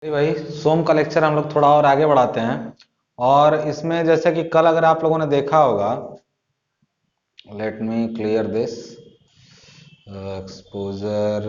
जी भाई, सोम का लेक्चर हम लोग थोड़ा और आगे बढ़ाते हैं। और इसमें जैसे कि कल अगर आप लोगों ने देखा होगा, let me clear this exposure.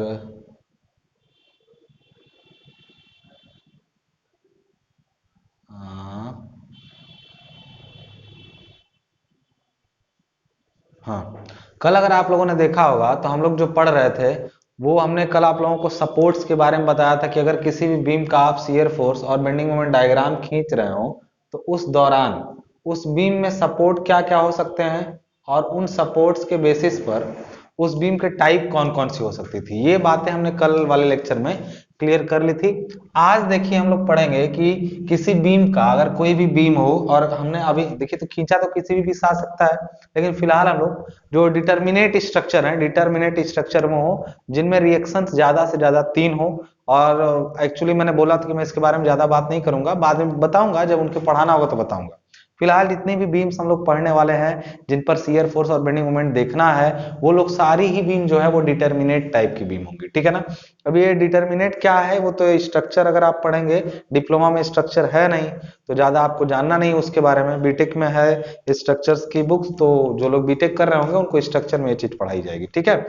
हाँ, कल अगर आप लोगों ने देखा होगा तो हम लोग जो पढ़ रहे थे वो हमने कल आप लोगों को सपोर्ट्स के बारे में बताया था कि अगर किसी भी बीम का आप शियर फोर्स और बेंडिंग मोमेंट डायग्राम खींच रहे हो तो उस दौरान उस बीम में सपोर्ट क्या क्या हो सकते हैं और उन सपोर्ट्स के बेसिस पर उस बीम के टाइप कौन कौन सी हो सकती थी। ये बातें हमने कल वाले लेक्चर में क्लियर कर ली थी। आज देखिए हम लोग पढ़ेंगे कि किसी बीम का अगर कोई भी बीम हो, और हमने अभी देखिए तो खींचा तो किसी भी आ सकता है, लेकिन फिलहाल हम लोग जो डिटर्मिनेट स्ट्रक्चर है, डिटर्मिनेट स्ट्रक्चर में हो जिनमें रिएक्शन ज्यादा से ज्यादा 3 हो। और एक्चुअली मैंने बोला था कि मैं इसके बारे में ज्यादा बात नहीं करूंगा, बाद में बताऊंगा, जब उनके पढ़ाना होगा तो बताऊंगा। फिलहाल जितनी भी बीम्स हम लोग पढ़ने वाले हैं जिन पर शियर फोर्स और बेंडिंग मोमेंट देखना है, वो लोग सारी ही बीम जो है वो डिटर्मिनेट टाइप की बीम होंगी, ठीक है ना। अब ये डिटर्मिनेट क्या है, वो तो स्ट्रक्चर अगर आप पढ़ेंगे, डिप्लोमा में स्ट्रक्चर है नहीं तो ज्यादा आपको जानना नहीं उसके बारे में। बीटेक में है स्ट्रक्चर्स की बुक्स, तो जो लोग बीटेक कर रहे होंगे उनको स्ट्रक्चर में ये चीज पढ़ाई जाएगी, ठीक है।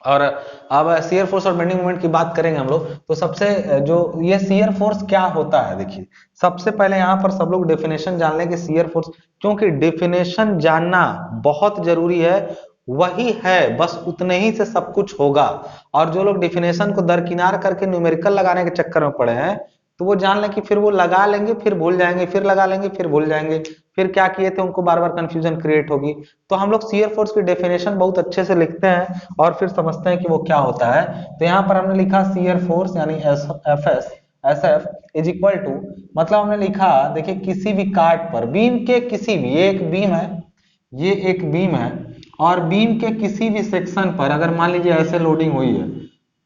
और अब शियर फोर्स और बेंडिंग मोमेंट की बात करेंगे हम लोग, तो सबसे जो ये शियर फोर्स क्या होता है, देखिए सबसे पहले यहाँ पर सब लोग डेफिनेशन जान लें कि शियर फोर्स, क्योंकि डेफिनेशन जानना बहुत जरूरी है। वही है, बस उतने ही से सब कुछ होगा। और जो लोग डेफिनेशन को दरकिनार करके न्यूमेरिकल लगाने के चक्कर में पड़े हैं, तो वो जान लें कि फिर वो लगा लेंगे फिर भूल जाएंगे, फिर लगा लेंगे फिर भूल जाएंगे, फिर क्या किए थे उनको बार बार कंफ्यूजन क्रिएट होगी। तो हम लोग शियर फोर्स की डेफिनेशन बहुत अच्छे से लिखते हैं और फिर समझते हैं कि वो क्या होता है। तो यहाँ पर हमने लिखा शियर फोर्स यानी S F is equal to, मतलब हमने लिखा, देखिए किसी भी काट पर बीम के किसी भी, ये एक बीम है, ये एक बीम है, और बीम के किसी भी सेक्शन पर अगर मान लीजिए ऐसे लोडिंग हुई है,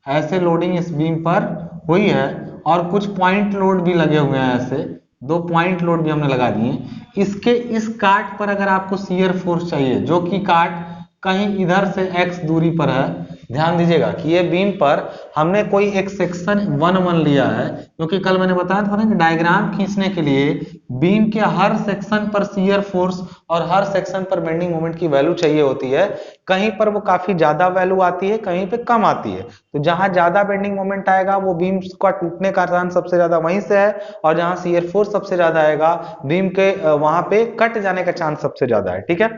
ऐसे लोडिंग इस बीम पर हुई है, और कुछ पॉइंट लोड भी लगे हुए हैं, ऐसे 2 पॉइंट लोड भी हमने लगा दिए। इसके इस काट पर अगर आपको शियर फोर्स चाहिए, जो कि काट कहीं इधर से x दूरी पर है, ध्यान दीजिएगा कि ये बीम पर हमने कोई एक सेक्शन 1 1 लिया है, क्योंकि कल मैंने बताया था ना कि डायग्राम खींचने के लिए बीम के हर सेक्शन पर शियर फोर्स और हर सेक्शन पर बेंडिंग मोमेंट की वैल्यू चाहिए होती है। कहीं पर वो काफी ज्यादा वैल्यू आती है, कहीं पे कम आती है। तो जहां ज्यादा बेंडिंग मोमेंट आएगा वो बीम का टूटने का चांस सबसे ज्यादा वहीं से है, और जहां शियर फोर्स सबसे ज्यादा आएगा बीम के वहां पे कट जाने का चांस सबसे ज्यादा है, ठीक है।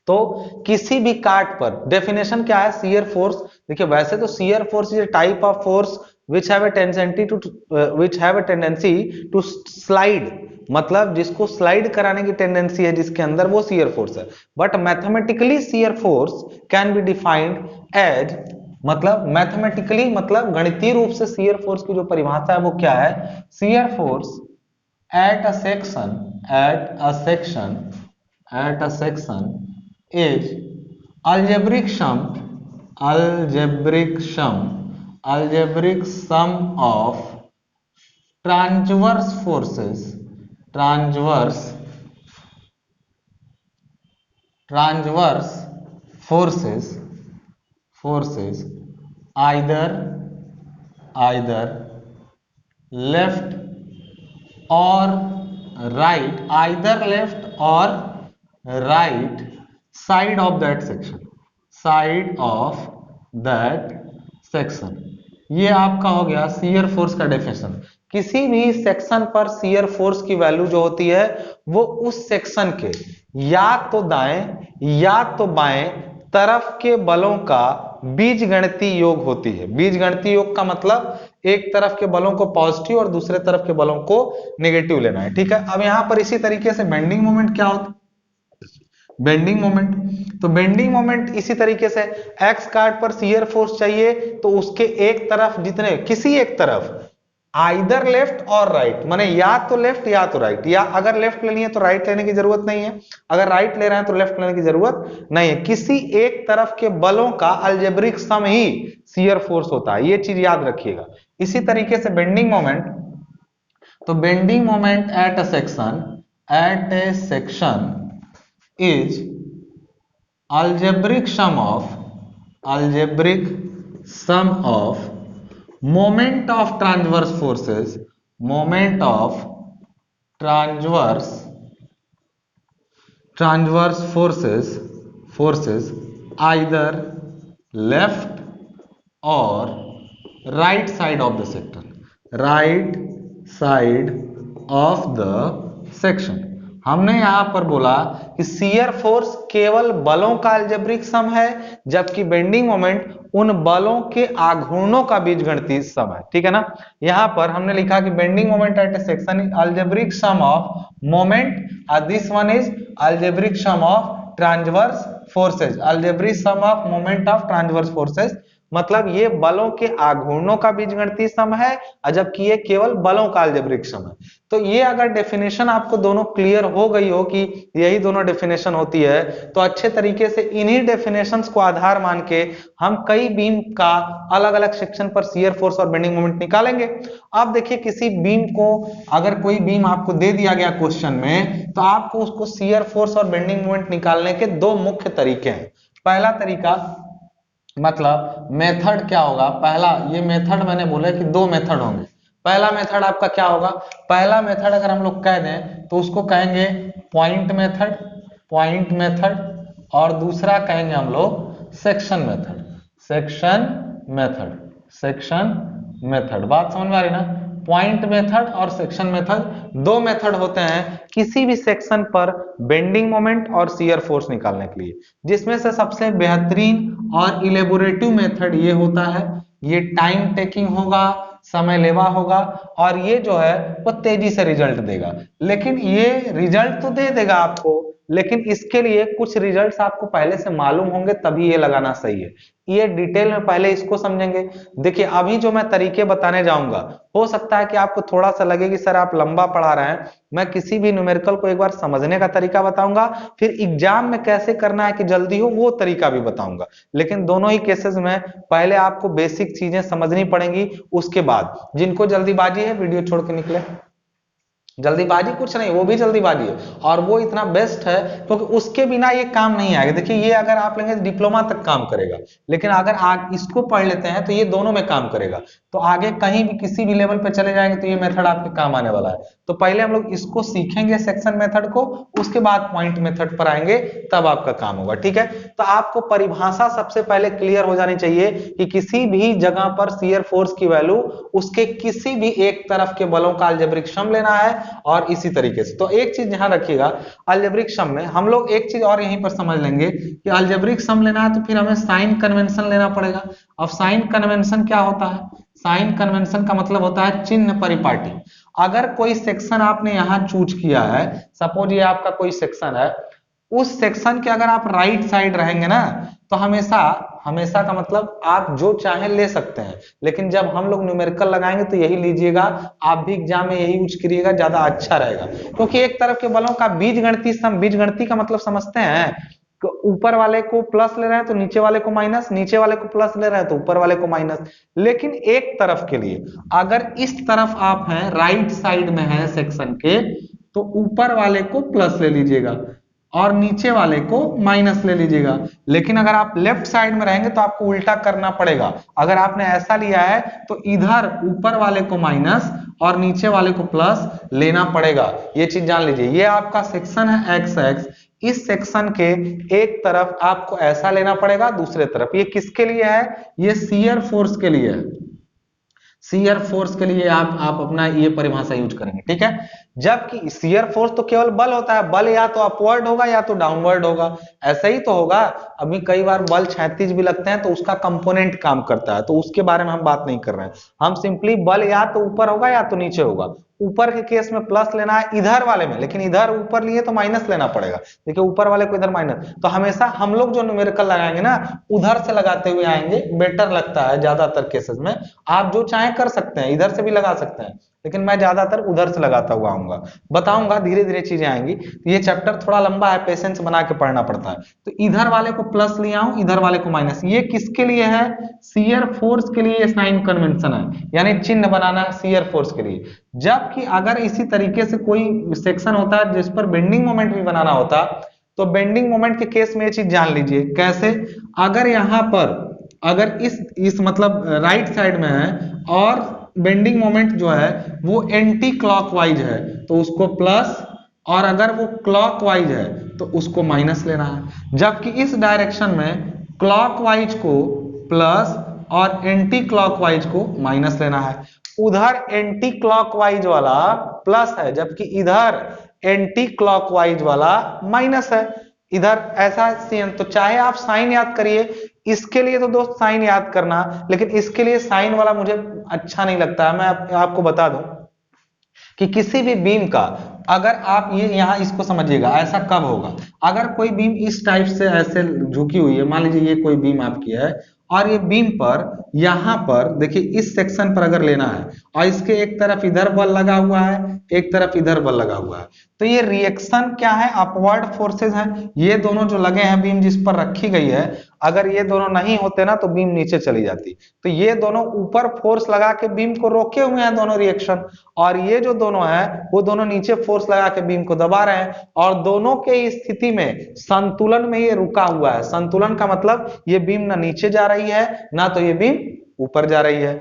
तो किसी भी काट पर डेफिनेशन क्या है, शियर फोर्स। देखिए वैसे तो shear force is type of force which have a tendency to slide, मतलब जिसको स्लाइड कराने की टेंडेंसी है जिसके अंदर, वो शियर फोर्स है। But mathematically shear force can be defined as, मतलब मैथमेटिकली मतलब गणितीय रूप से शियर फोर्स की जो परिभाषा है वो क्या है, shear force at a section at a section at a section is algebraic sum algebraic sum algebraic sum of transverse forces transverse transverse forces either either left or right, either left or right side of that section, side of that section। ये आपका हो गया shear force का definition. किसी भी section पर shear force की value जो होती है वो उस सेक्शन के या तो दाएं या तो बाएं तरफ के बलों का बीजगणितीय योग होती है। बीजगणितीय योग का मतलब एक तरफ के बलों को पॉजिटिव और दूसरे तरफ के बलों को नेगेटिव लेना है, ठीक है। अब यहां पर इसी तरीके से बेंडिंग मोमेंट क्या होता है, बेंडिंग मोमेंट, तो बेंडिंग मोमेंट इसी तरीके से एक्स कार्ड पर शियर फोर्स चाहिए तो उसके एक तरफ जितने, किसी एक तरफ आइदर लेफ्ट और राइट, माने या तो लेफ्ट या तो राइट, या अगर लेफ्ट लेनी है तो राइट लेने की जरूरत नहीं है, अगर राइट ले रहे हैं तो लेफ्ट लेने की जरूरत नहीं है। किसी एक तरफ के बलों का अलजेब्रिक सम ही शियर फोर्स होता है, ये चीज याद रखिएगा। इसी तरीके से बेंडिंग मोमेंट, तो bending moment at a section is algebraic sum of moment of transverse forces, moment of transverse forces either left or right side of the section, right side of the section। हमने यहां पर बोला कि shear force केवल बलों का algebraic सम है, जबकि बेंडिंग मोमेंट उन बलों के आघूर्णों का बीजगणितीय सम है। ठीक है ना। यहां पर हमने लिखा कि bending moment at a section is algebraic sum of moment, this one is algebraic sum of transverse forces, algebraic sum of moment of transverse forces. मतलब ये बलों के आघूर्णों का बीजगणितीय सम है, जबकि ये केवल बलों का अलजेब्रिक सम है। तो ये अगर डेफिनेशन आपको दोनों क्लियर हो गई हो कि यही दोनों डेफिनेशन होती है, तो अच्छे तरीके से इन्हीं डेफिनेशंस को आधार मान के हम कई बीम का अलग अलग सेक्शन पर शियर फोर्स और बेंडिंग मोमेंट निकालेंगे। अब देखिए, किसी बीम को अगर कोई बीम आपको दे दिया गया क्वेश्चन में, तो आपको उसको शियर फोर्स और बेंडिंग मोमेंट निकालने के दो मुख्य तरीके हैं। पहला तरीका, मतलब मेथड क्या होगा, पहला ये मेथड मैंने बोला कि दो मेथड होंगे। पहला मेथड आपका क्या होगा, पहला मेथड अगर हम लोग कह दें तो उसको कहेंगे पॉइंट मेथड, पॉइंट मेथड, और दूसरा कहेंगे हम लोग section method, section method, section method. बात समझ में आ रही ना। पॉइंट मेथड और सेक्शन मेथड दो मेथड होते हैं किसी भी सेक्शन पर बेंडिंग मोमेंट और शियर फोर्स निकालने के लिए, जिसमें से सबसे बेहतरीन और इलेबोरेटिव मेथड ये होता है। ये टाइम टेकिंग होगा, समय लेवा होगा, और ये जो है वो तेजी से रिजल्ट देगा। लेकिन ये रिजल्ट तो दे देगा आपको, लेकिन इसके लिए कुछ रिजल्ट्स आपको पहले से मालूम होंगे, तभी ये लगाना सही है। ये डिटेल में पहले इसको समझेंगे। देखिए, अभी जो मैं तरीके बताने जाऊंगा, हो सकता है कि आपको थोड़ा सा लगे कि सर आप लंबा पढ़ा रहे हैं। मैं किसी भी न्यूमेरिकल को एक बार समझने का तरीका बताऊंगा, फिर एग्जाम में कैसे करना है कि जल्दी हो वो तरीका भी बताऊंगा। लेकिन दोनों ही केसेस में पहले आपको बेसिक चीजें समझनी पड़ेंगी, उसके बाद जिनको जल्दीबाजी है वीडियो छोड़ के निकले। जल्दीबाजी कुछ नहीं, वो भी जल्दीबाजी है, और वो इतना बेस्ट है क्योंकि उसके बिना ये काम नहीं आएगा। देखिए, ये अगर आप लेंगे तो डिप्लोमा तक काम करेगा, लेकिन अगर आप इसको पढ़ लेते हैं तो ये दोनों में काम करेगा। तो आगे कहीं भी किसी भी लेवल पे चले जाएंगे तो ये मेथड आपके काम आने वाला है। तो पहले हम लोग इसको सीखेंगे सेक्शन मेथड को, उसके बाद पॉइंट मेथड पर आएंगे, तब आपका काम होगा। ठीक है। तो आपको परिभाषा सबसे पहले क्लियर हो जानी चाहिए कि किसी भी जगह पर शियर फोर्स की वैल्यू उसके किसी भी एक तरफ के बलों का अलजेब्रिक सम लेना है, और इसी तरीके से। तो एक चीज ध्यान रखिएगा, अलजेब्रिक सम में हम लोग एक चीज और यहीं पर समझ लेंगे कि अलजेब्रिक सम लेना है तो फिर हमें साइन कन्वेंशन लेना पड़ेगा। अब साइन कन्वेंशन क्या होता है, साइन कन्वेंशन का मतलब होता है चिन्ह परिपाटी। अगर कोई सेक्शन आपने यहां चूज किया है, सपोज ये आपका कोई सेक्शन है, उस सेक्शन के अगर आप राइट साइड रहेंगे ना, तो हमेशा हमेशा का मतलब आप जो चाहे ले सकते हैं, लेकिन जब हम लोग न्यूमेरिकल लगाएंगे तो यही लीजिएगा। आप भी एग्जाम में यही यूज करिएगा, ज्यादा अच्छा रहेगा। क्योंकि एक तरफ के बलों का बीजगणितीय सम, बीजगणितीय का मतलब समझते हैं, ऊपर वाले को प्लस ले रहे हैं तो नीचे वाले को माइनस, नीचे वाले को प्लस ले रहे हैं तो ऊपर वाले को माइनस। लेकिन एक तरफ के लिए अगर इस तरफ आप हैं, राइट साइड में है सेक्शन के, तो ऊपर वाले को प्लस ले लीजिएगा और नीचे वाले को माइनस ले लीजिएगा। लेकिन अगर आप लेफ्ट साइड में रहेंगे तो आपको उल्टा करना पड़ेगा। अगर आपने ऐसा लिया है तो इधर ऊपर वाले को माइनस और नीचे वाले को प्लस लेना पड़ेगा। ये चीज जान लीजिए। ये आपका सेक्शन है एक्स एक्स, इस सेक्शन के एक तरफ आपको ऐसा लेना पड़ेगा, दूसरे तरफ ये किसके लिए है, ये शियर फोर्स के लिए है। शियर फोर्स के लिए आप अपना ये परिभाषा यूज करेंगे। ठीक है। जबकि शियर फोर्स तो केवल बल होता है, बल या तो अपवर्ड होगा या तो डाउनवर्ड होगा, ऐसा ही तो होगा। अभी कई बार बल क्षैतिज भी लगते हैं तो उसका कंपोनेंट काम करता है, तो उसके बारे में हम बात नहीं कर रहे हैं। हम सिंपली बल या तो ऊपर होगा या तो नीचे होगा। ऊपर के केस में प्लस लेना है इधर वाले में, लेकिन इधर ऊपर लिए तो माइनस लेना पड़ेगा। देखिए, ऊपर वाले को इधर माइनस, तो हमेशा हम लोग जो न्यूमेरिकल लगाएंगे ना, उधर से लगाते हुए आएंगे, बेटर लगता है ज्यादातर केसेस में। आप जो चाहे कर सकते हैं, इधर से भी लगा सकते हैं, लेकिन मैं ज्यादातर उधर से लगाता हुआ आऊंगा। बताऊंगा, धीरे धीरे चीजें आएंगी। ये चैप्टर थोड़ा लंबा है, पेशेंस बना के पढ़ना पड़ता है। तो इधर वाले को प्लस ले आऊं, इधर वाले को माइनस। ये किसके लिए है, शियर फोर्स के लिए साइन कन्वेंशन है, यानी चिन्ह बनाना शियर फोर्स के लिए। जबकि अगर इसी तरीके से कोई सेक्शन होता है जिस पर बेंडिंग मोमेंट भी बनाना होता, तो बेंडिंग मोमेंट के केस में ये चीज जान लीजिए कैसे। अगर यहां पर अगर इस मतलब राइट साइड में है और बेंडिंग मोमेंट जो है वो एंटी क्लॉकवाइज है तो उसको प्लस, और अगर वो क्लॉकवाइज है तो उसको माइनस लेना है। जबकि इस डायरेक्शन में क्लॉकवाइज को प्लस और एंटी क्लॉकवाइज को माइनस लेना है। उधर एंटी क्लॉकवाइज वाला प्लस है जबकि इधर एंटी क्लॉकवाइज वाला माइनस है। इधर ऐसा सीन, तो चाहे आप साइन याद करिए, इसके लिए तो दोस्त साइन याद करना, लेकिन इसके लिए साइन वाला मुझे अच्छा नहीं लगता है। मैं आपको बता दूं कि किसी भी बीम का अगर आप ये यहां इसको समझिएगा, ऐसा कब होगा, अगर कोई बीम इस टाइप से ऐसे झुकी हुई है, मान लीजिए ये कोई बीम आपकी है और ये बीम पर यहां पर देखिए इस सेक्शन पर अगर लेना है और इसके एक तरफ इधर बल लगा हुआ है, एक तरफ इधर बल लगा हुआ है, तो ये रिएक्शन क्या है, अपवर्ड फोर्सेज हैं। ये दोनों जो लगे हैं बीम जिस पर रखी गई है, अगर ये दोनों नहीं होते ना तो बीम नीचे चली जाती। तो ये दोनों ऊपर फोर्स लगा के बीम को रोके हुए हैं दोनों रिएक्शन, और ये जो दोनों है वो दोनों नीचे फोर्स लगा के बीम को दबा रहे हैं, और दोनों के स्थिति में संतुलन में ये रुका हुआ है। संतुलन का मतलब ये बीम ना नीचे जा रही है ना तो ये बीम ऊपर जा रही है।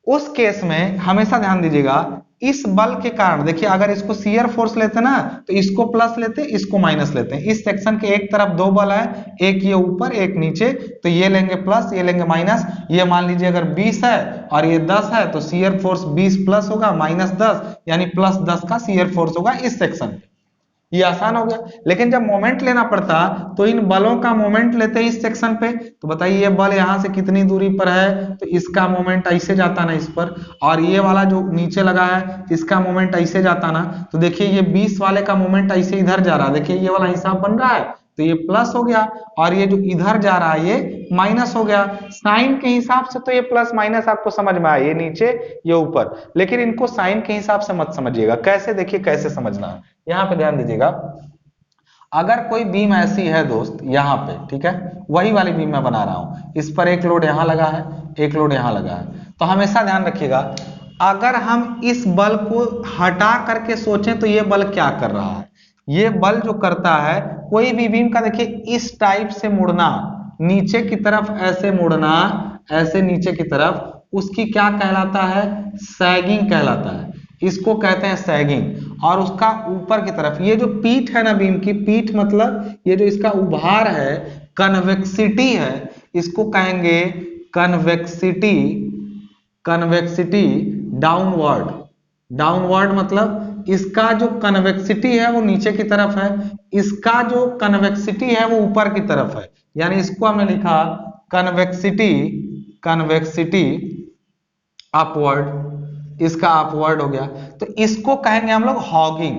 उस केस में हमेशा ध्यान दीजिएगा, इस बल के कारण देखिए, अगर इसको शियर फोर्स लेते ना तो इसको प्लस लेते, इसको माइनस लेते हैं। इस सेक्शन के एक तरफ दो बल है, एक ये ऊपर एक नीचे, तो ये लेंगे प्लस ये लेंगे माइनस। ये मान लीजिए अगर 20 है और ये 10 है तो शियर फोर्स 20 प्लस होगा माइनस 10, यानी प्लस 10 का शियर फोर्स होगा इस सेक्शन पे। ये आसान हो गया। लेकिन जब मोमेंट लेना पड़ता तो इन बलों का मोमेंट लेते हैं इस सेक्शन पे, तो बताइए ये बल यहां से कितनी दूरी पर है, तो इसका मोमेंट ऐसे जाता ना इस पर, और ये वाला जो नीचे लगा है इसका मोमेंट ऐसे जाता ना, तो देखिए ये 20 वाले का मोमेंट ऐसे इधर जा रहा है, देखिए ये वाला हिसाब बन रहा है, तो ये प्लस हो गया, और ये जो इधर जा रहा है ये माइनस हो गया। साइन के हिसाब से तो ये प्लस माइनस आपको समझ में आया, ये नीचे ये ऊपर, लेकिन इनको साइन के हिसाब से मत समझिएगा। कैसे, देखिए कैसे समझना है, यहां पे ध्यान दीजिएगा। अगर कोई बीम ऐसी है दोस्त यहाँ पे, ठीक है, वही वाली बीम मैं बना रहा हूं, इस पर एक लोड यहां लगा है, एक लोड यहां लगा है, तो हमेशा ध्यान रखिएगा, अगर हम इस बल को हटा करके सोचें तो ये बल क्या कर रहा है, ये बल जो करता है कोई भी बीम का, देखिए इस टाइप से मुड़ना, नीचे की तरफ ऐसे मुड़ना, ऐसे नीचे की तरफ, उसकी क्या कहलाता है, सैगिंग कहलाता है, इसको कहते हैं सैगिंग। और उसका ऊपर की तरफ ये जो पीठ है ना बीम की, पीठ मतलब ये जो इसका उभार है, कन्वेक्सिटी है, इसको कहेंगे कन्वेक्सिटी। कन्वेक्सिटी डाउनवर्ड, डाउनवर्ड मतलब इसका जो कन्वेक्सिटी है वो नीचे की तरफ है, इसका जो कन्वेक्सिटी है वो ऊपर की तरफ है, यानी इसको हमने लिखा कन्वेक्सिटी, कन्वेक्सिटी अपवर्ड, इसका अपवर्ड हो गया, तो इसको कहेंगे हम लोग हॉगिंग।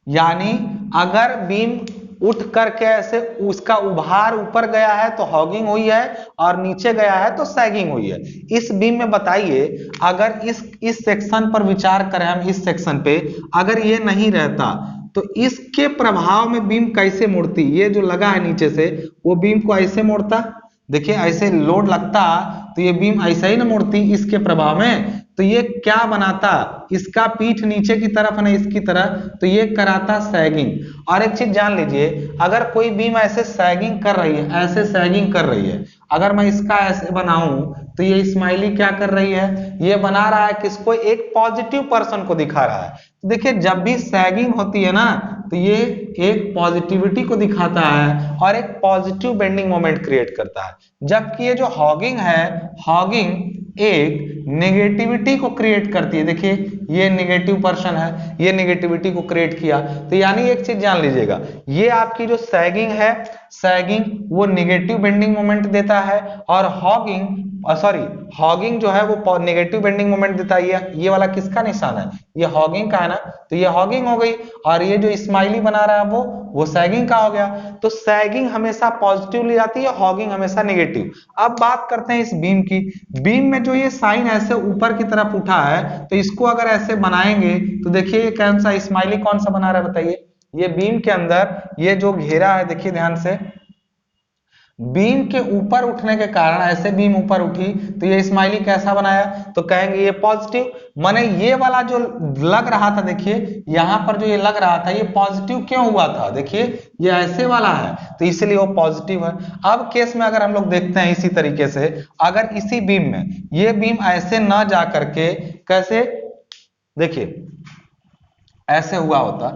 यानी अगर बीम उठ करके ऐसे उसका उभार ऊपर गया है तो हॉगिंग हुई है, और नीचे गया है तो सैगिंग हुई है। इस बीम में बताइए, अगर इस सेक्शन पर विचार करें हम, इस सेक्शन पे अगर ये नहीं रहता तो इसके प्रभाव में बीम कैसे मुड़ती, ये जो लगा है नीचे से वो बीम को ऐसे मोड़ता, देखिए ऐसे लोड लगता तो ये बीम ऐसा ही ना मुड़ती इसके प्रभाव में, तो ये क्या बनाता, इसका पीठ नीचे की तरफ ना इसकी तरह, तो ये कराता सैगिंग। और एक चीज जान लीजिए, अगर कोई बीम ऐसे सैगिंग कर रही है, ऐसे सैगिंग कर रही है, अगर मैं इसका ऐसे बनाऊं तो ये स्माइली क्या कर रही है, ये बना रहा है किसको, एक पॉजिटिव पर्सन को दिखा रहा है। तो देखिए जब भी सैगिंग होती है ना तो ये एक पॉजिटिविटी को दिखाता है और एक पॉजिटिव बेंडिंग मोमेंट क्रिएट करता है, जबकि ये जो हॉगिंग है, हॉगिंग एक नेगेटिविटी को क्रिएट करती है। देखिए ये नेगेटिव पर्सन है, ये नेगेटिविटी को क्रिएट किया, तो यानी एक चीज जान लीजिएगा, ये आपकी जो सैगिंग है, सैगिंग वो नेगेटिव बेंडिंग मोमेंट देता है, और हॉगिंग जो है वो नेगेटिव बेंडिंग मोमेंट देता है। ये वाला किसका निशान है, ये हॉगिंग का है ना, तो ये हॉगिंग हो गई, और ये जो स्माइली बना रहा है वो सैगिंग का हो गया। तो सैगिंग हमेशा पॉजिटिव ले जाती है, हॉगिंग हमेशा नेगेटिव। अब बात करते हैं इस बीम की। बीम में जो ये साइन ऐसे ऊपर की तरफ उठा है, तो इसको अगर ऐसे बनाएंगे तो देखिए ये कौन सा स्माइली कौन सा बना रहा है बताइए, ये बीम के अंदर ये जो घेरा है, देखिए ध्यान से, बीम के ऊपर उठने के कारण, ऐसे बीम ऊपर उठी तो ये स्माइली कैसा बनाया, तो कहेंगे ये पॉजिटिव। माने ये वाला जो लग रहा था, देखिए यहां पर जो ये लग रहा था ये पॉजिटिव क्यों हुआ था, देखिए ये ऐसे वाला है तो इसलिए वो पॉजिटिव है। अब केस में अगर हम लोग देखते हैं इसी तरीके से, अगर इसी बीम में ये बीम ऐसे ना जा करके कैसे, देखिए ऐसे हुआ होता,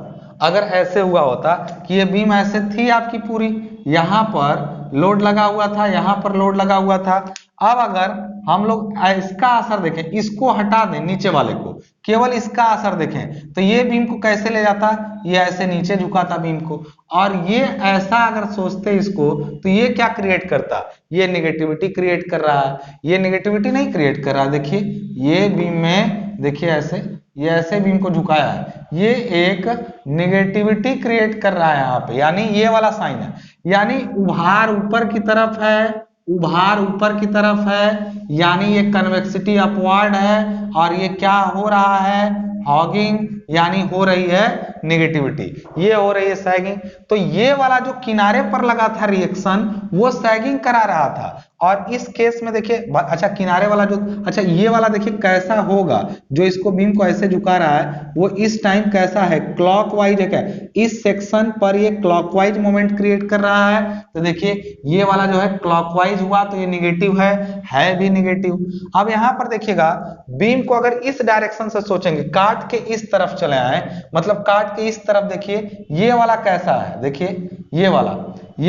अगर ऐसे हुआ होता कि ये बीम ऐसे थी आपकी पूरी, यहां पर लोड लगा हुआ था, यहां पर लोड लगा हुआ था। अब अगर हम लोग इसका असर देखें, इसको हटा दें नीचे वाले को, केवल इसका असर देखें तो ये बीम को कैसे ले जाता, ये ऐसे नीचे झुकाता बीम को, और ये ऐसा अगर सोचते इसको तो ये क्या क्रिएट करता, ये निगेटिविटी क्रिएट कर रहा है। ये निगेटिविटी नहीं क्रिएट कर रहा, देखिए ये बीम में, देखिए ऐसे, ये ऐसे बीम को झुकाया है, ये एक निगेटिविटी क्रिएट कर रहा है यहाँ पे, यानी ये वाला साइन है, यानी उभार ऊपर की तरफ है, उभार ऊपर की तरफ है, यानी ये कन्वेक्सिटी अपवर्ड है, और ये क्या हो रहा है, हॉगिंग, यानी हो रही है निगेटिविटी, ये हो रही है सैगिंग। तो ये वाला जो किनारे पर लगा था रिएक्शन वो सैगिंग करा रहा था, और इस केस में देखिए, अच्छा किनारे वाला जो, अच्छा ये वाला देखिए कैसा होगा, जो इसको बीम को ऐसे झुका रहा है वो इस टाइम कैसा है, क्लॉकवाइज है क्या, इस सेक्शन पर ये क्लॉकवाइज मोमेंट क्रिएट कर रहा है। तो देखिए ये वाला जो है क्लॉकवाइज हुआ तो ये निगेटिव है भी निगेटिव। अब यहां पर देखिएगा बीम को अगर इस डायरेक्शन से सोचेंगे, काट के इस तरफ चले आए, मतलब काट के इस तरफ, देखिए ये वाला कैसा है, देखिए ये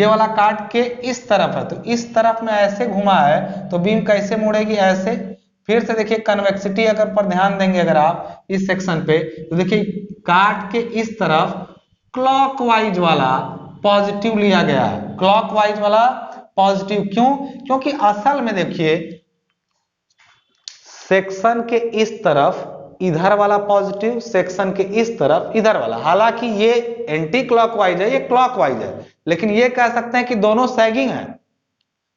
वाला काट के इस तरफ है, तो इस तरफ में ऐसे घुमा है तो बीम कैसे मुड़ेगी, ऐसे। फिर से देखिए कन्वेक्सिटी अगर पर ध्यान देंगे अगर आप इस सेक्शन पे, तो देखिए काट के इस तरफ क्लॉकवाइज वाला पॉजिटिव लिया गया है, क्लॉकवाइज वाला पॉजिटिव, क्यों, क्योंकि असल में देखिए सेक्शन के इस तरफ इधर वाला पॉजिटिव, सेक्शन के इस तरफ इधर वाला, हालांकि ये एंटी क्लॉकवाइज है, ये क्लॉकवाइज है, लेकिन ये कह सकते हैं कि दोनों सैगिंग है।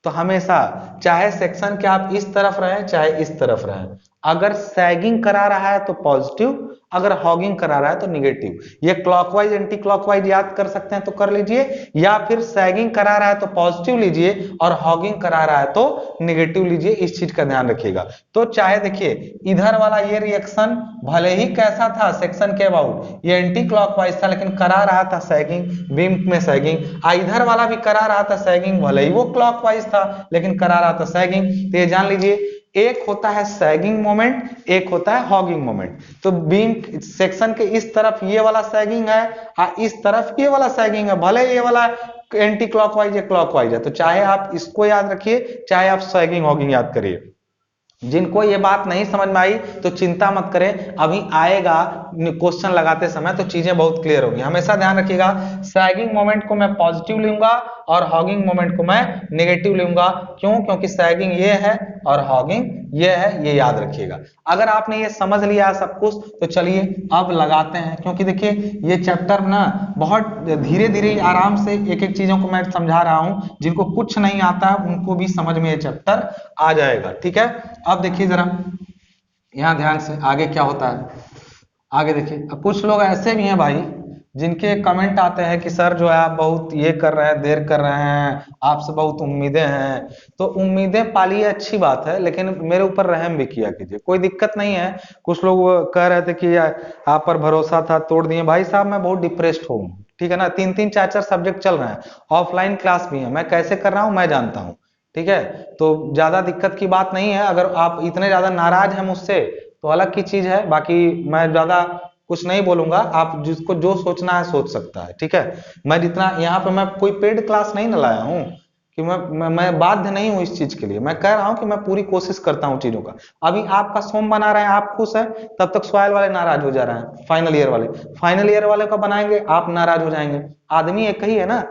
तो हमेशा चाहे सेक्शन के आप इस तरफ रहें चाहे इस तरफ रहें, अगर सैगिंग करा रहा है तो पॉजिटिव, अगर हॉगिंग करा रहा है तो निगेटिव। ये क्लॉकवाइज एंटी क्लॉकवाइज याद कर सकते हैं तो कर लीजिए, या फिर सैगिंग करा रहा है तो पॉजिटिव लीजिए और हॉगिंग करा रहा है तो निगेटिव लीजिए, इस चीज का ध्यान रखिएगा। तो चाहे देखिए इधर वाला ये रिएक्शन भले ही कैसा था सेक्शन के अबाउट, ये एंटी क्लॉकवाइज था लेकिन करा रहा था सैगिंग, बीम में सैगिंग, इधर वाला भी करा रहा था सैगिंग, भले ही वो क्लॉकवाइज था लेकिन करा रहा था सैगिंग। तो ये जान लीजिए एक होता है सैगिंग मोमेंट, एक होता है हॉगिंग मोमेंट। तो बीम सेक्शन के इस तरफ ये वाला सैगिंग है और इस तरफ ये वाला सैगिंग है, भले ये वाला एंटी क्लॉकवाइज या क्लॉकवाइज है। तो चाहे आप इसको याद रखिए चाहे आप सैगिंग हॉगिंग याद करिए। जिनको ये बात नहीं समझ में आई तो चिंता मत करें, अभी आएगा क्वेश्चन लगाते समय तो चीजें बहुत क्लियर होगी। हमेशा ध्यान रखिएगा सैगिंग मोमेंट को मैं पॉजिटिव लूंगा और हॉगिंग मोमेंट को मैं नेगेटिव लूंगा, क्यों, क्योंकि सैगिंग ये है और हॉगिंग ये है, ये याद रखिएगा। अगर आपने ये समझ लिया सब कुछ तो चलिए अब लगाते हैं, क्योंकि देखिए ये चैप्टर ना बहुत धीरे धीरे आराम से एक एक चीजों को मैं समझा रहा हूं, जिनको कुछ नहीं आता है उनको भी समझ में ये चैप्टर आ जाएगा, ठीक है। अब देखिए जरा यहाँ ध्यान से आगे क्या होता है, आगे देखिए। अब कुछ लोग ऐसे भी हैं भाई जिनके कमेंट आते हैं कि सर जो है आप बहुत ये कर रहे हैं, देर कर रहे हैं, आपसे बहुत उम्मीदें हैं। तो उम्मीदें पालिए अच्छी बात है, लेकिन मेरे ऊपर रहम भी किया कीजिए, कोई दिक्कत नहीं है। कुछ लोग कह रहे थे कि आप पर भरोसा था तोड़ दिए, भाई साहब मैं बहुत डिप्रेस्ड हूँ, ठीक है ना, 3-3 4-4 सब्जेक्ट चल रहे हैं, ऑफलाइन क्लास भी है, मैं कैसे कर रहा हूँ मैं जानता हूँ, ठीक है। तो ज्यादा दिक्कत की बात नहीं है, अगर आप इतने ज्यादा नाराज हैं मुझसे तो अलग की चीज है, बाकी मैं ज्यादा कुछ नहीं बोलूंगा, आप जिसको जो सोचना है सोच सकता है, ठीक है। मैं जितना यहाँ पे मैं कोई पेड क्लास नहीं न लाया हूँ कि मैं बाध्य नहीं हूँ इस चीज के लिए, मैं कह रहा हूँ कि मैं पूरी कोशिश करता हूँ चीजों का। अभी आपका सोम बना रहे हैं, आप खुश हैं, तब तक सॉइल वाले नाराज हो जा रहे हैं, फाइनल ईयर वाले का बनाएंगे आप नाराज हो जाएंगे। आदमी एक ही है ना,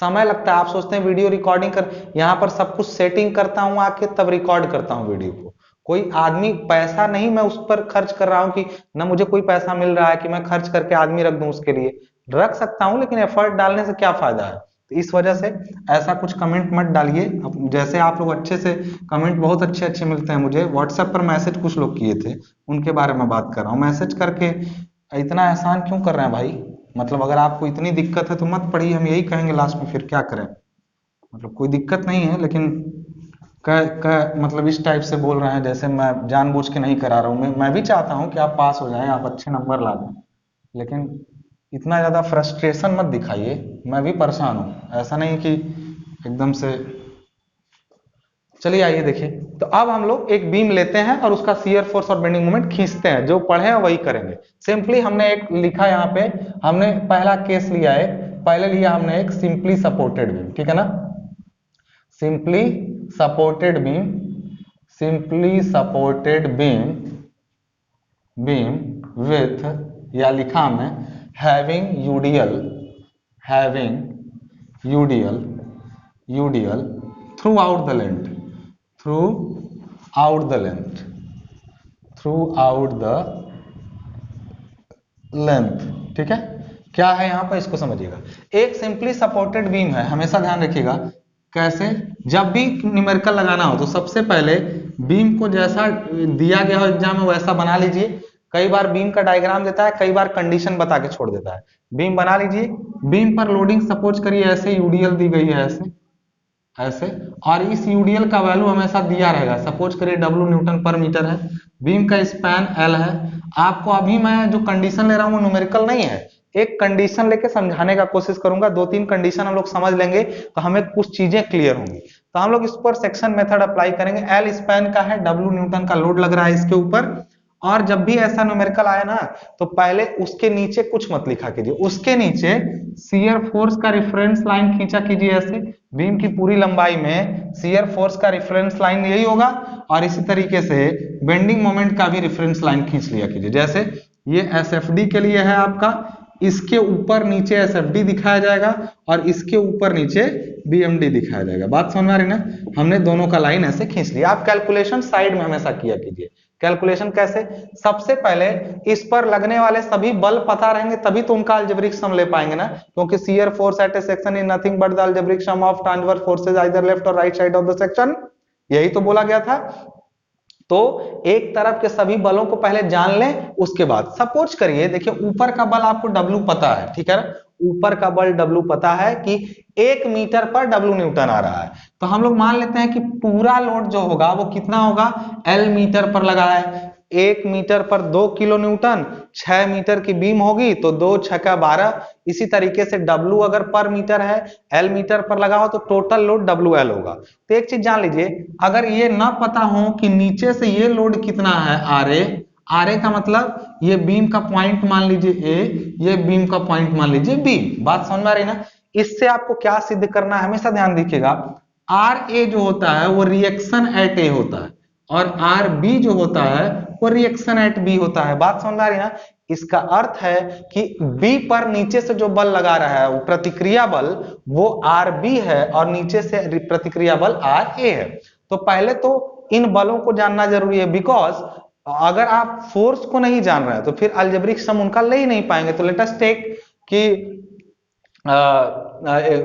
समय लगता है। आप सोचते हैं वीडियो रिकॉर्डिंग कर, यहाँ पर सब कुछ सेटिंग करता हूँ आके तब रिकॉर्ड करता हूँ वीडियो को। कोई आदमी पैसा नहीं मैं उस पर खर्च कर रहा हूँ कि ना मुझे कोई पैसा मिल रहा है कि मैं खर्च करके आदमी रख दूं, उसके लिए रख सकता हूँ लेकिन एफर्ट डालने से क्या फायदा है। तो इस वजह से ऐसा कुछ कमेंट मत डालिए। जैसे आप लोग अच्छे से कमेंट बहुत अच्छे अच्छे मिलते हैं मुझे, व्हाट्सएप पर मैसेज कुछ लोग किए थे उनके बारे में बात कर रहा हूँ। मैसेज करके इतना एहसान क्यों कर रहे हैं भाई, मतलब अगर आपको इतनी दिक्कत है तो मत पढ़िए, हम यही कहेंगे लास्ट में, फिर क्या करें। मतलब कोई दिक्कत नहीं है, लेकिन मतलब इस टाइप से बोल रहे हैं जैसे मैं जानबूझ के नहीं करा रहा हूँ। मैं भी चाहता हूँ कि आप पास हो जाएं, आप अच्छे नंबर ला दें, लेकिन इतना ज़्यादा फ्रस्ट्रेशन मत दिखाइए। मैं भी परेशान हूँ, ऐसा नहीं कि एकदम से। चलिए आइए देखिए। तो अब हम लोग एक बीम लेते हैं और उसका शियर फोर्स और बेंडिंग मोमेंट खींचते हैं। जो पढ़े हैं वही करेंगे। सिंपली हमने एक लिखा यहाँ पे, हमने पहला केस लिया है, पहले लिया हमने एक सिंपली सपोर्टेड बीम, ठीक है ना। Simply supported beam, simply supported beam width, या लिखा हमने having UDL, having UDL through out the length, through out the length, through out the length, ठीक है। क्या है यहाँ पर, इसको समझिएगा। एक सिंपली सपोर्टेड बीम है, हमेशा ध्यान रखिएगा। कैसे, जब भी न्यूमेरिकल लगाना हो तो सबसे पहले बीम को जैसा दिया गया हो एग्जाम में वैसा बना लीजिए। कई बार बीम का डायग्राम देता है, कई बार कंडीशन बता के छोड़ देता है। बीम बना लीजिए। बीम पर लोडिंग सपोज करिए ऐसे यूडीएल दी गई है, ऐसे ऐसे, और इस यूडीएल का वैल्यू हमेशा दिया रहेगा। सपोज करिए डब्ल्यू न्यूटन पर मीटर है, बीम का स्पैन एल है। आपको अभी मैं जो कंडीशन ले रहा हूँ वो न्यूमेरिकल नहीं है, एक कंडीशन लेके समझाने का कोशिश करूंगा। 2-3 कंडीशन हम लोग समझ लेंगे तो हमें कुछ चीजें क्लियर होंगी। तो हम लोग इस पर सेक्शन मेथड अप्लाई करेंगे। एल स्पैन का है, डब्ल्यू न्यूटन का लोड लग रहा है इसके ऊपर। और जब भी ऐसा न्यूमेरिकल आए ना, तो पहले उसके नीचे कुछ मत लिखा कीजिए, उसके नीचे शियर फोर्स का रेफरेंस लाइन खींचा कीजिए। ऐसे बीम की पूरी लंबाई में शियर फोर्स का रेफरेंस लाइन यही होगा, और इसी तरीके से बेंडिंग मोमेंट का भी रेफरेंस लाइन खींच लिया कीजिए। जैसे ये एसएफडी के लिए है आपका, इसके ऊपर नीचे एसएफडी दिखाया जाएगा और इसके ऊपर नीचे बीएमडी दिखाया जाएगा। बात समझ में आ रही ना। हमने दोनों का लाइन ऐसे खींच लिया। आप कैलकुलेशन साइड में हमेशा किया कीजिए। कैलकुलेशन कैसे, सबसे पहले इस पर लगने वाले सभी बल पता रहेंगे तभी तो उनका अलजेब्रिक सम ले पाएंगे ना, क्योंकि shear force at a section is nothing but the algebraic sum of transverse forces either left और right side of the section, यही तो बोला गया था। तो एक तरफ के सभी बलों को पहले जान लें, उसके बाद सपोज करिए, देखिए ऊपर का बल आपको W पता है, ठीक है। ऊपर का बल W पता है कि 1 मीटर पर W न्यूटन आ रहा है। तो हम लोग मान लेते हैं कि पूरा लोड जो होगा वो कितना होगा, L मीटर पर लगा है। 1 मीटर पर 2 किलो न्यूटन, 6 मीटर की बीम होगी तो 2 6 12। इसी तरीके से W अगर पर मीटर है, L मीटर पर लगा हो तो टोटल लोड WL होगा। तो एक चीज जान लीजिए, अगर ये ना पता हो कि नीचे से ये लोड कितना है RA, RA का मतलब ये बीम का पॉइंट मान लीजिए A, ये बीम का पॉइंट मान लीजिए B। बात समझ में आ रही ना। इससे आपको क्या सिद्ध करना है, हमेशा ध्यान दीजिएगा। RA जो होता है वो रिएक्शन एट A होता है, और RB जो होता है वो रिएक्शन एट B होता है। बात समझ में आ रही ना। इसका अर्थ है कि B पर नीचे से जो बल लगा रहा है वो प्रतिक्रिया बल वो RB है, और नीचे से प्रतिक्रिया बल RA है। तो पहले तो इन बलों को जानना जरूरी है, बिकॉज अगर आप फोर्स को नहीं जान रहे हैं तो फिर अलजेब्रिक सम उनका ले ही नहीं पाएंगे। तो लेट अस टेक कि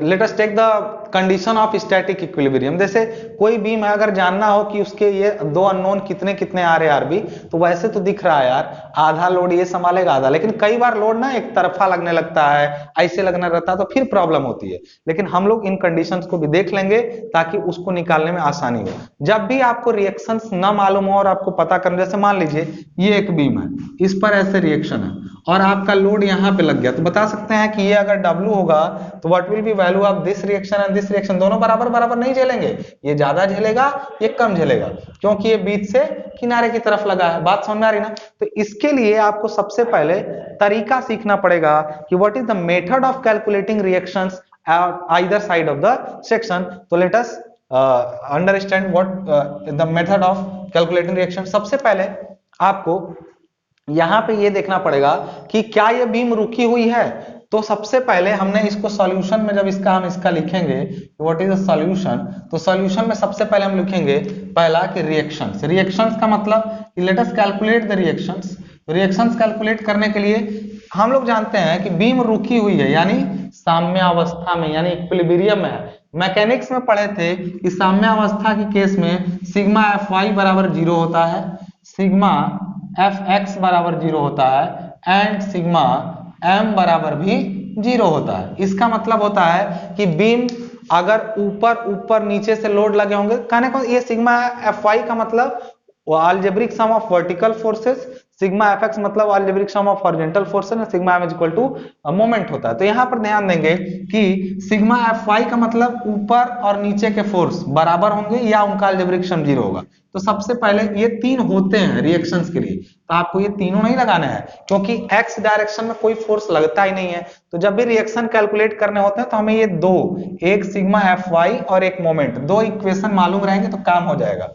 let us take the condition of static equilibrium. जैसे कोई बीम है, अगर जानना हो कि उसके ये दो अननोन कितने कितने आ रहे आरबी, तो वैसे तो दिख रहा है यार आधा लोड ये संभालेगा आधा, लेकिन कई बार लोड ना एक तरफा लगने लगता है, ऐसे लगने रहता है, तो फिर प्रॉब्लम होती है। लेकिन हम लोग इन कंडीशंस को भी देख लेंगे ताकि उसको निकालने में आसानी हो। जब भी आपको रिएक्शंस ना मालूम हो और आपको पता करना, जैसे मान लीजिए ये एक बीम है, इस पर ऐसे रिएक्शन है और आपका लोड यहाँ पे लग गया, तो बता सकते हैं कि ये अगर W होगा तो what will be value of this reaction and this reaction. दोनों बराबर बराबर नहीं झेलेंगे, ये ज्यादा झेलेगा ये कम झेलेगा, क्योंकि ये बीच से किनारे की तरफ लगा है। बात समझ में आ रही ना। तो इसके लिए आपको सबसे पहले तरीका सीखना पड़ेगा कि what is the method of calculating reactions either side of the section. तो let us understand what the method of calculating reaction. सबसे पहले आपको यहां पे ये देखना पड़ेगा कि क्या ये बीम रुकी हुई है। तो सबसे पहले हमने इसको सॉल्यूशन में, जब इसका हम इसका लिखेंगे व्हाट इज द सॉल्यूशन, तो सॉल्यूशन में सबसे पहले हम लिखेंगे पहला कि रिएक्शंस। रिएक्शंस का मतलब कि let us calculate the reactions. Reactions calculate करने के लिए हम लोग जानते हैं कि बीम रुकी हुई है, यानी साम्यावस्था में, यानी इक्विलिब्रियम में है। मैकेनिक्स में पढ़े थे कि साम्यावस्था के केस में सिग्मा Fy बराबर 0 होता है, सिग्मा Fx बराबर 0 होता है एंड सिग्मा m बराबर भी 0 होता है। इसका मतलब होता है कि बीम अगर ऊपर ऊपर नीचे से लोड लगे होंगे, कहने को ये सिग्मा Fy का मतलब algebraic sum of vertical forces, sigma Fx मतलब algebraic sum of horizontal forces, sigma m equal to moment होता है। तो यहाँ पर ध्यान देंगे कि सिग्मा Fy का मतलब ऊपर और नीचे के फोर्स बराबर होंगे या उनका अलजेब्रिक सम 0 होगा। तो सबसे पहले ये तीन होते हैं रिएक्शंस के लिए, तो आपको ये तीनों नहीं लगाने हैं क्योंकि x डायरेक्शन में कोई फोर्स लगता ही नहीं है। तो जब भी रिएक्शन कैलकुलेट करने होते हैं तो हमें ये दो, एक सिग्मा Fy और एक मोमेंट, दो इक्वेशन मालूम रहेंगे तो काम हो जाएगा।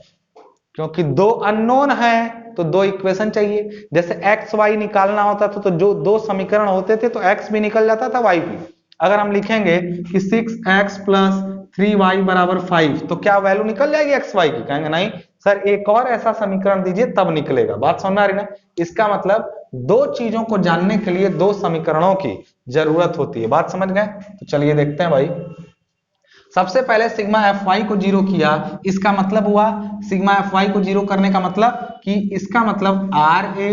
क्योंकि दो अननोन है तो दो इक्वेशन चाहिए। जैसे एक्स वाई निकालना होता था तो जो दो समीकरण होते थे तो एक्स भी निकल जाता था, वाई भी। अगर हम लिखेंगे कि 6x प्लस 3y बराबर 5 तो क्या वैल्यू निकल जाएगी एक्स वाई की? कहेंगे नहीं सर, एक और ऐसा समीकरण दीजिए तब निकलेगा। बात समझ आ रही ना? इसका मतलब दो चीजों को जानने के लिए दो समीकरणों की जरूरत होती है। बात समझ गए? तो चलिए देखते हैं भाई। सबसे पहले सिग्मा Fy को जीरो किया, इसका मतलब हुआ सिग्मा Fy को जीरो करने का मतलब कि इसका मतलब Ra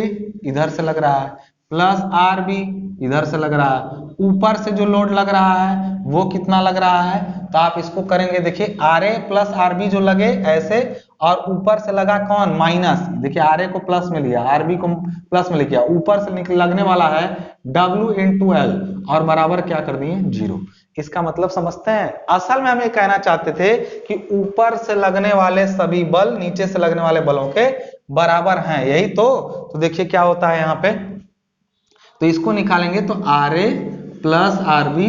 इधर से लग रहा है प्लस Rb इधर से लग रहा है, ऊपर से जो लोड लग रहा है वो कितना लग रहा है? तो आप इसको करेंगे, देखिए Ra प्लस Rb जो लगे ऐसे, और ऊपर से लगा कौन? माइनस। देखिए Ra को प्लस में लिया, Rb को प्लस में लिया, ऊपर से लगने वाला है W इंटू एल और बराबर क्या कर दिए? 0। इसका मतलब समझते हैं? असल में हम ये कहना चाहते थे कि ऊपर से लगने वाले सभी बल नीचे से लगने वाले बलों के बराबर हैं, यही तो देखिए क्या होता है यहाँ पे। तो इसको निकालेंगे तो Ra प्लस Rb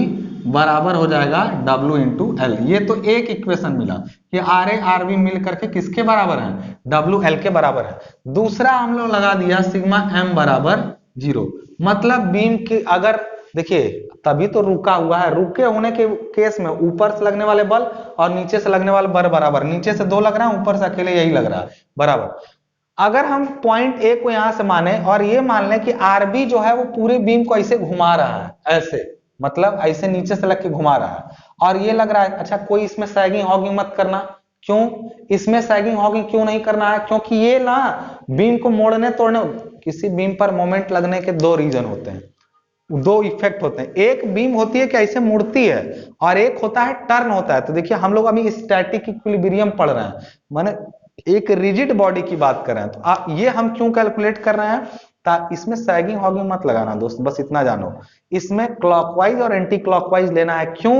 बराबर हो जाएगा W इंटू एल। ये तो एक इक्वेशन मिला कि Ra Rb मिल करके किसके बराबर है? WL के बराबर है। दूसरा हम लोग लगा दिया सिग्मा M बराबर 0, मतलब बीम की अगर देखिए तभी तो रुका हुआ है, रुके होने के केस में ऊपर से लगने वाले बल और नीचे से लगने वाले बल बराबर, नीचे से दो लग रहा है ऊपर से अकेले यही लग रहा है बराबर। अगर हम पॉइंट ए को यहां से माने और ये मान लें कि आरबी जो है वो पूरे बीम को ऐसे घुमा रहा है, ऐसे मतलब ऐसे नीचे से लग के घुमा रहा है और ये लग रहा है। अच्छा, कोई इसमें सैगिंग हॉगिंग मत करना। क्यों इसमें सैगिंग हॉगिंग क्यों नहीं करना है? क्योंकि ये ना बीम को मोड़ने तोड़ने, किसी बीम पर मोमेंट लगने के दो रीजन होते हैं, दो इफेक्ट होते हैं। एक बीम होती है कि ऐसे मुड़ती है और एक होता है टर्न होता है। तो देखिए हम लोग अभी स्टैटिक इक्विलिब्रियम पढ़ रहे हैं, माने एक रिजिड बॉडी की बात कर रहे हैं। तो ये हम क्यों कैलकुलेट कर रहे हैं? इसमें सैगिंग हॉगिंग मत लगाना दोस्त, बस इतना जानो। इसमें क्लॉकवाइज और एंटी क्लॉकवाइज लेना है। क्यों?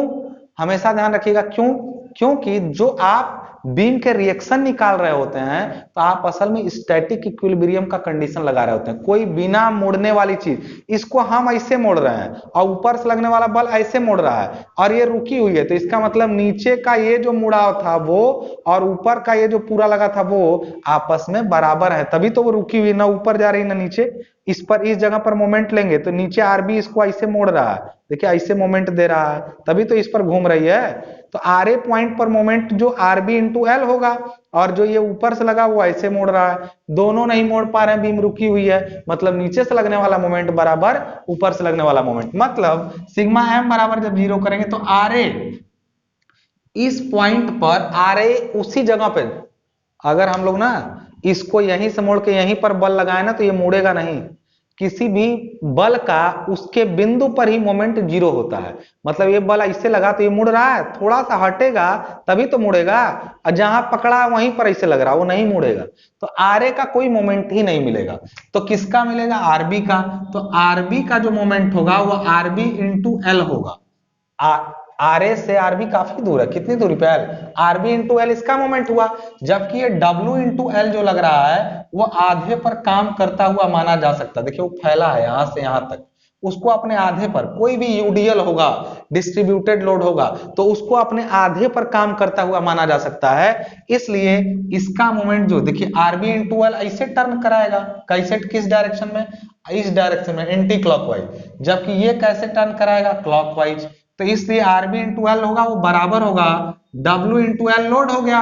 हमेशा ध्यान रखिएगा क्यों। क्योंकि जो आप बीम के रिएक्शन निकाल रहे होते हैं तो आप असल में स्टैटिक इक्विलिब्रियम का कंडीशन लगा रहे होते हैं, कोई बिना मुड़ने वाली चीज। इसको हम ऐसे मोड़ रहे हैं और ऊपर से लगने वाला बल ऐसे मोड़ रहा है और ये रुकी हुई है, तो इसका मतलब नीचे का ये जो मुड़ाव था वो और ऊपर का ये जो पूरा लगा था वो आपस में बराबर है, तभी तो वो रुकी हुई, ना ऊपर जा रही ना नीचे। इस पर इस जगह पर मोमेंट लेंगे तो नीचे आरबी इसको ऐसे मोड़ रहा है, देखिए ऐसे मोमेंट दे रहा है, तभी तो इस पर घूम रही है। तो आर ए पॉइंट पर मोमेंट जो आरबी इंटू एल होगा और जो ये ऊपर से लगा वो ऐसे मोड़ रहा है, दोनों नहीं मोड़ पा रहे हैं, बीम रुकी हुई है, मतलब नीचे से लगने वाला मोमेंट बराबर ऊपर से लगने वाला मोमेंट। मतलब सिग्मा एम बराबर जब 0 करेंगे तो आर ए इस पॉइंट पर, आर ए उसी जगह पे, अगर हम लोग ना इसको यहीं से मोड़ के यहीं पर बल लगाए ना तो ये मुड़ेगा नहीं। किसी भी बल का उसके बिंदु पर ही मोमेंट 0 होता है। मतलब ये बल ऐसे लगा तो ये मुड़ रहा है, थोड़ा सा हटेगा तभी तो मुड़ेगा, और जहां पकड़ा वहीं पर ऐसे लग रहा वो नहीं मुड़ेगा। तो आरए का कोई मोमेंट ही नहीं मिलेगा। तो किसका मिलेगा? आरबी का। तो आरबी का जो मोमेंट होगा वो आरबी इंटू एल होगा। आर ए से आरबी काफी दूर है, कितनी दूरी पे? एल। आरबी इंटू एल इसका मोमेंट हुआ, जबकि ये डब्ल्यू इंटू एल जो लग रहा है वो आधे पर काम करता हुआ माना जा सकता है। देखिए वो फैला है यहां से यहां तक, उसको अपने आधे पर, कोई भी यूडीएल होगा, डिस्ट्रीब्यूटेड लोड होगा, तो उसको अपने आधे पर काम करता हुआ माना जा सकता है। इसलिए इसका मोमेंट जो देखिए आरबी इंटू एल ऐसे टर्न कराएगा, कैसे, किस डायरेक्शन में? इस डायरेक्शन में, एंटी क्लॉकवाइज, जबकि ये कैसे टर्न कराएगा? क्लॉकवाइज। तो इसलिए आरबी इंटू एल होगा वो बराबर होगा डब्ल्यू इंटू एल लोड हो गया।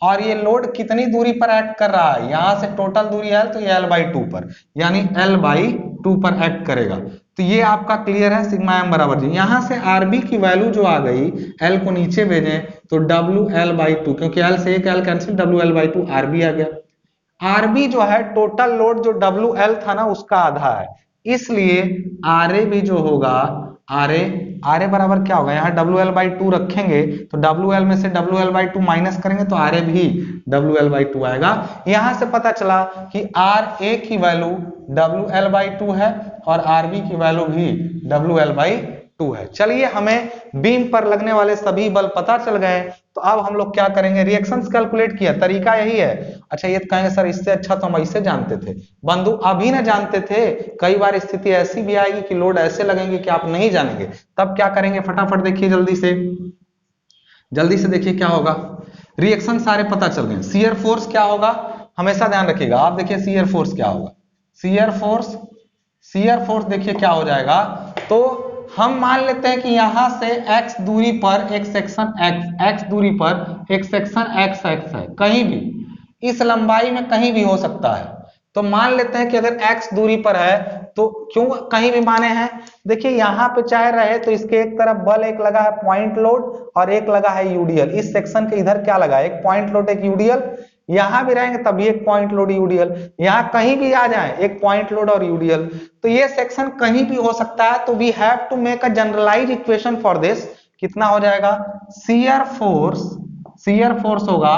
और ये लोड कितनी दूरी पर एक्ट कर रहा है? यहां से टोटल दूरी है तो ये L/2 पर, यानी L/2 पर एक्ट करेगा। तो ये आपका क्लियर है, सिग्मा एम बराबर जी। यहां से आरबी की वैल्यू जो आ गई, एल को नीचे भेजें तो WL/2, क्योंकि एल से एक एल कैंसिल, WL/2 आरबी आ गया। आरबी जो है टोटल लोड जो WL था ना उसका आधा है, इसलिए आरए भी जो होगा RA बराबर क्या होगा, यहाँ WL/2 रखेंगे तो WL में से WL/2 माइनस करेंगे तो RA भी WL/2 आएगा। यहां से पता चला कि RA की वैल्यू WL/2 है और RB की वैल्यू भी WL/2 है। चलिए हमें बीम पर लगने वाले सभी बल पता चल गए, तो अब हम लोग क्या करेंगे, रिएक्शंस कैलकुलेट किया, तरीका यही है। अच्छा ये कहेंगे सर इससे अच्छा तो हम ऐसे जानते थे। बंधु अभी ना जानते थे, कई बार स्थिति ऐसी भी आएगी कि लोड ऐसे लगेंगे कि आप नहीं जानेंगे, तब क्या करेंगे, फटाफट देखिए जल्दी से देखिए क्या होगा। रिएक्शन सारे पता चल गए। शियर फोर्स क्या होगा, हमेशा ध्यान रखिएगा। आप देखिए शियर फोर्स क्या होगा, शियर फोर्स देखिए क्या हो जाएगा। तो हम मान लेते हैं कि यहां से x दूरी पर एक सेक्शन x दूरी पर एक सेक्शन x है, कहीं भी इस लंबाई में कहीं भी हो सकता है। तो मान लेते हैं कि अगर x दूरी पर है, तो क्यों कहीं भी माने हैं, देखिए यहां पे चाहे रहे तो इसके एक तरफ बल एक लगा है पॉइंट लोड और एक लगा है यूडीएल। इस सेक्शन के इधर क्या लगा है, एक पॉइंट लोड एक यूडीएल। यहां भी रहेंगे तभी एक पॉइंट लोड यूडीएल, यहां कहीं भी आ जाए एक पॉइंट लोड और यूडीएल। तो ये सेक्शन कहीं भी हो सकता है। तो we have to make a generalize equation for this. कितना हो जाएगा, शियर फोर्स होगा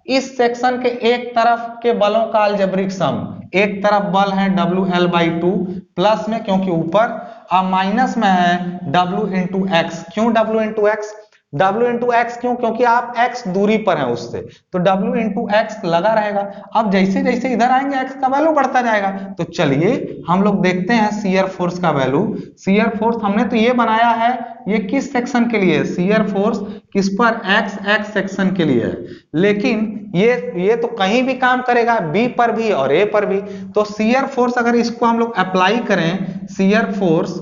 इस सेक्शन के एक तरफ के बलों का अलजेब्रिक सम। एक तरफ बल है WL/2 प्लस में क्योंकि ऊपर, और माइनस में है W इंटू एक्स। क्यों W into x, W into x क्यों, क्योंकि आप x दूरी पर हैं उससे, तो W इंटू एक्स लगा रहेगा। अब जैसे जैसे इधर आएंगे x का वैल्यू बढ़ता जाएगा। तो चलिए हम लोग देखते हैं शियर फोर्स का वैल्यू। शियर फोर्स हमने तो ये बनाया है, ये किस सेक्शन के लिए, शियर फोर्स किस पर, x सेक्शन के लिए है। लेकिन ये तो कहीं भी काम करेगा, B पर भी और A पर भी। तो शियर फोर्स अगर इसको हम लोग अप्लाई करें, शियर फोर्स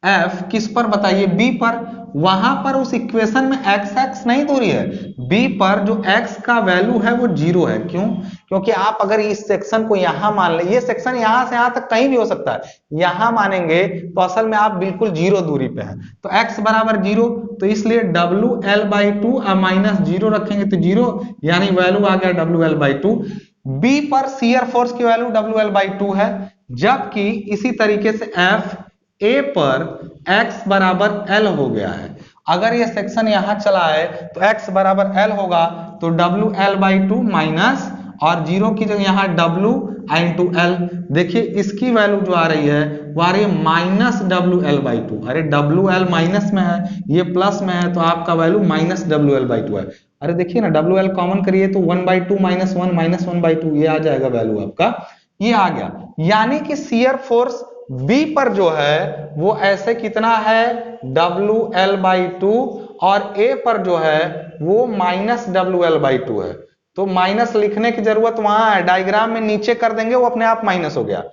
F किस पर बताइए, B पर। वहां पर उस इक्वेशन में x नहीं दूरी है, B पर जो x का वैल्यू है वो 0 है। क्यों, क्योंकि आप अगर इस सेक्शन को यहां मान ले, ये सेक्शन यहां से यहां तक कहीं भी हो सकता है, यहां मानेंगे तो असल में आप बिल्कुल 0 दूरी पे हैं। तो x बराबर 0, तो इसलिए WL/2 माइनस 0 रखेंगे तो 0, यानी वैल्यू आ गया WL/2। B पर शियर फोर्स की वैल्यू WL/2 है, जबकि इसी तरीके से F A पर x बराबर L हो गया है। अगर ये सेक्शन यहां चला है तो x बराबर L होगा, तो WL/2 माइनस और 0 की जगह यहां W इंटू L। देखिए इसकी वैल्यू जो आ रही है वो आ रही है माइनस WL/2। अरे WL माइनस में है, ये प्लस में है, तो आपका वैल्यू माइनस WL/2 है। अरे देखिए ना, WL कॉमन करिए तो 1/2 माइनस 1 माइनस 1/2 ये आ जाएगा वैल्यू आपका, ये आ गया। यानी कि शियर फोर्स B पर जो है वो ऐसे कितना है WL/2 और A पर जो है वो माइनस WL/2 है। तो माइनस लिखने की जरूरत वहां है, डायग्राम में नीचे कर देंगे वो अपने आप माइनस हो गया।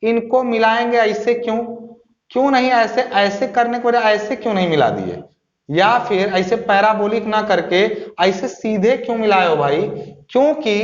इनको मिलाएंगे ऐसे, क्यों नहीं ऐसे, ऐसे करने को ऐसे क्यों नहीं मिला दिए, या फिर ऐसे पैराबोलिक ना करके ऐसे सीधे क्यों मिलाए हो भाई, क्योंकि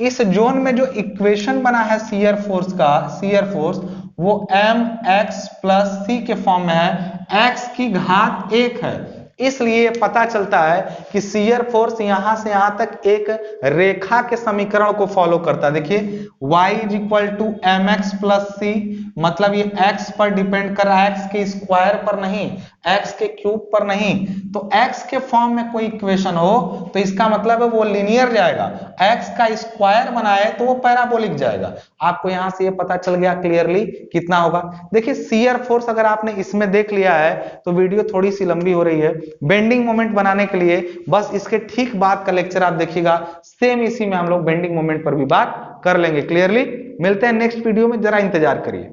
इस जोन में जो इक्वेशन बना है शियर फोर्स का, शियर फोर्स वो mx प्लस c के फॉर्म में है, x की घात 1 है। इसलिए पता चलता है कि शियर फोर्स यहां से यहां तक एक रेखा के समीकरण को फॉलो करता है। देखिए y is equal to mx plus c, मतलब ये x पर डिपेंड कर रहा है, x के स्क्वायर पर नहीं, x के क्यूब पर नहीं। तो x के फॉर्म में कोई इक्वेशन हो तो इसका मतलब है वो लीनियर जाएगा, x का स्क्वायर बनाए तो वो पैराबोलिक जाएगा। आपको यहां से ये पता चल गया क्लियरली कितना होगा। देखिए शियर फोर्स अगर आपने इसमें देख लिया है तो वीडियो थोड़ी सी लंबी हो रही है। बेंडिंग मोमेंट बनाने के लिए बस इसके ठीक बाद का लेक्चर आप देखिएगा, सेम इसी में हम लोग बेंडिंग मोमेंट पर भी बात कर लेंगे क्लियरली। मिलते हैं नेक्स्ट वीडियो में, जरा इंतजार करिए।